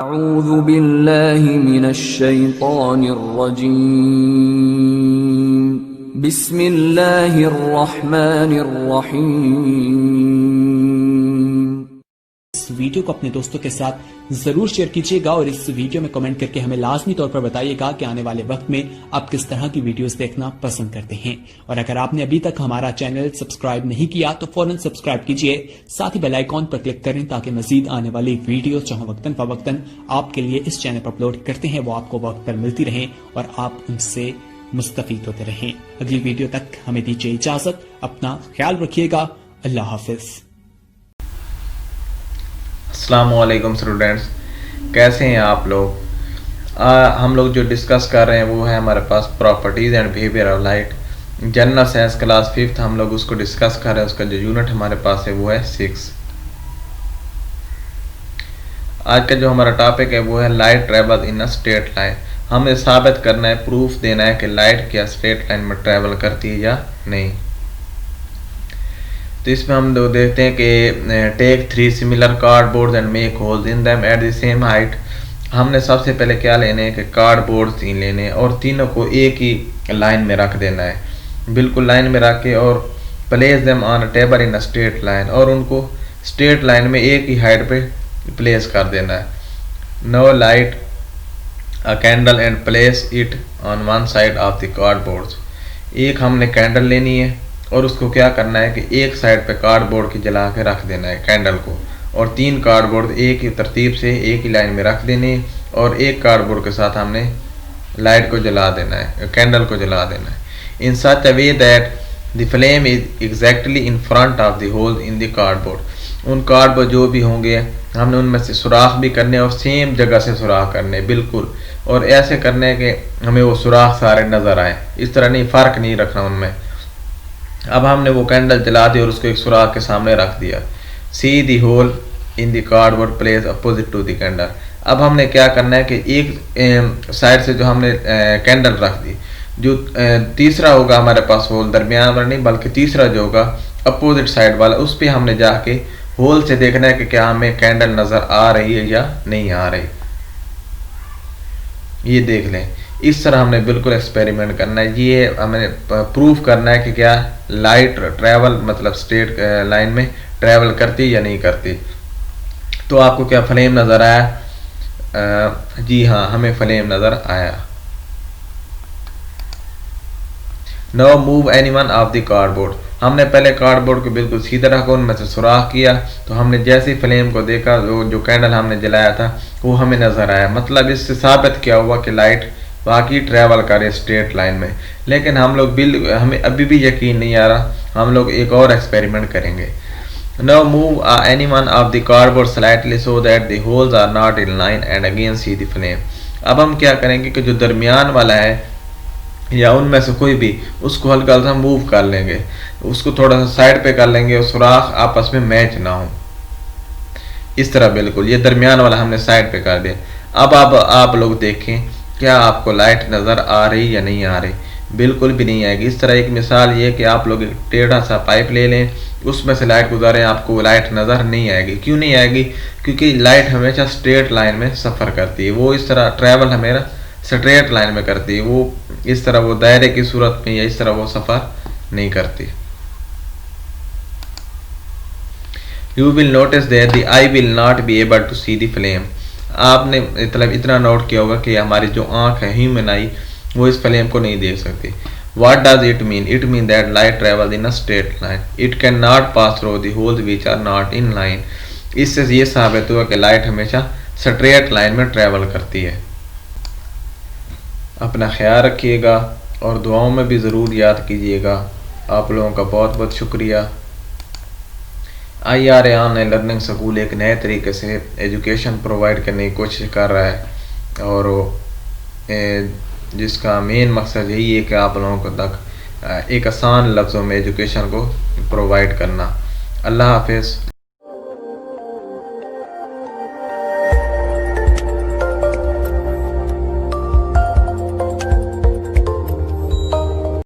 अऊज़ु बिल्लाहि मिनश शैतानिर रजीम बिस्मिल्लाहिर रहमानिर रहीम। इस वीडियो को अपने दोस्तों के साथ जरूर शेयर कीजिएगा और इस वीडियो में कमेंट करके हमें लाजमी तौर पर बताइएगा कि आने वाले वक्त में आप किस तरह की वीडियोस देखना पसंद करते हैं। और अगर आपने अभी तक हमारा चैनल सब्सक्राइब नहीं किया तो फौरन सब्सक्राइब कीजिए, साथ ही बेल आइकॉन पर क्लिक करें ताकि मजीद आने वाली वीडियो जहां वक्तन फवक्तन आपके लिए इस चैनल पर अपलोड करते हैं वो आपको वक्त पर मिलती रहें और आप उनसे मुस्तफीद होते रहें। अगली वीडियो तक हमें दीजिए इजाजत, अपना ख्याल रखिएगा। अल्लाह हाफिज। अस्सलामुअलैकुम स्टूडेंट्स, कैसे हैं आप लोग। हम लोग जो डिस्कस कर रहे हैं वो है हमारे पास properties and behaviour of light. General science class 5th हम लोग उसको डिस्कस कर रहे हैं। उसका जो यूनिट हमारे पास है वो है 6। आज का जो हमारा टॉपिक है वो है light travel in a straight line. हमें साबित करना है, प्रूफ देना है कि लाइट क्या स्ट्रेट लाइन में ट्रेवल करती है या नहीं। तो इसमें हम लोग देखते हैं कि take 3 similar cardboard and make holes in them at the same height. हमने सबसे पहले क्या लेने हैं कि कार्डबोर्ड 3 लेने हैं और तीनों को एक ही लाइन में रख देना है, बिल्कुल लाइन में रख के, और place them on a table in a straight line, और उनको स्ट्रेट लाइन में एक ही हाइट पे प्लेस कर देना है। Now light a candle and place it on one side of the cardboard. एक हमने कैंडल लेनी है और उसको क्या करना है कि एक साइड पे कार्डबोर्ड की जला के रख देना है कैंडल को, और 3 कार्डबोर्ड एक ही तरतीब से एक ही लाइन में रख देने हैं और एक कार्डबोर्ड के साथ हमने लाइट को जला देना है, कैंडल को जला देना है। In such a way that the flame is exactly in front of the hole in the cardboard. उन कार्डबोर्ड जो भी होंगे हमने उनमें से सुराख भी करने और सेम जगह से सुराख करने बिल्कुल, और ऐसे करने के हमें वो सुराख सारे नज़र आए। इस तरह नहीं, फ़र्क नहीं रखना उनमें। अब हमने वो कैंडल जला दी और उसको एक सुराख के सामने रख दिया। See the hole in the cardboard place opposite to the candle. अब हमने क्या करना है कि एक साइड से जो हमने कैंडल रख दी, जो तीसरा होगा हमारे पास होल, दरमियान वाला नहीं बल्कि तीसरा जो होगा अपोजिट साइड वाला, उस पर हमने जाके होल से देखना है कि क्या हमें कैंडल नज़र आ रही है या नहीं आ रही। ये देख लें, इस तरह हमने बिल्कुल एक्सपेरिमेंट करना है। ये हमें प्रूफ करना है कि क्या लाइट ट्रैवल मतलब स्ट्रेट लाइन में ट्रैवल करती या नहीं करती। तो आपको क्या फ्लेम नज़र आया? जी हाँ, हमें फ्लेम नज़र आया। Now move any one of the cardboard. हमने पहले कार्डबोर्ड को बिल्कुल सीधा रखा, उनमें से सुराख किया, तो हमने जैसे ही फ्लेम को देखा जो कैंडल हमने जलाया था वो हमें नज़र आया। मतलब इससे साबित क्या हुआ कि लाइट बाकी ट्रैवल करे स्ट्रेट लाइन में। लेकिन हम लोग हमें अभी भी यकीन नहीं आ रहा, हम लोग एक और एक्सपेरिमेंट करेंगे। Now move any one of the cardboard slightly so that the holes are not in line and again see the flame. अब हम क्या करेंगे कि जो दरमियान वाला है या उनमें से कोई भी, उसको हल्का हल्का मूव कर लेंगे, उसको थोड़ा सा साइड पे कर लेंगे और सुराख आपस में मैच ना हो। इस तरह बिल्कुल ये दरमियान वाला हमने साइड पे कर दिया। अब आप लोग देखें क्या आपको लाइट नज़र आ रही या नहीं आ रही। बिल्कुल भी नहीं आएगी। इस तरह एक मिसाल ये कि आप लोग एक टेढ़ा सा पाइप ले लें, उसमें से लाइट गुजारें, आपको लाइट नज़र नहीं आएगी। क्यों नहीं आएगी? क्योंकि लाइट हमेशा स्ट्रेट लाइन में सफ़र करती है। वो इस तरह ट्रैवल हमेशा स्ट्रेट लाइन में करती है। वो इस तरह वो दायरे की सूरत में या इस तरह वो सफ़र नहीं करती। You will notice that the eye will not be able to see the flame. आपने मतलब इतना नोट किया होगा कि हमारी जो आँख है, ह्यूमन आई, वो इस फ्लेम को नहीं देख सकती। What does it mean? It means that light travels in a straight line. It cannot pass through the holes which are not in line. इससे ये साबित हुआ कि लाइट हमेशा स्ट्रेट लाइन में ट्रैवल करती है। अपना ख्याल रखिएगा और दुआओं में भी ज़रूर याद कीजिएगा। आप लोगों का बहुत बहुत शुक्रिया। IRA ऑनलाइन लर्निंग स्कूल एक नए तरीके से एजुकेशन प्रोवाइड करने की कोशिश कर रहा है, और जिसका मेन मकसद यही है कि आप लोगों को तक एक आसान लफ्ज़ों में एजुकेशन को प्रोवाइड करना। अल्लाह हाफिज़।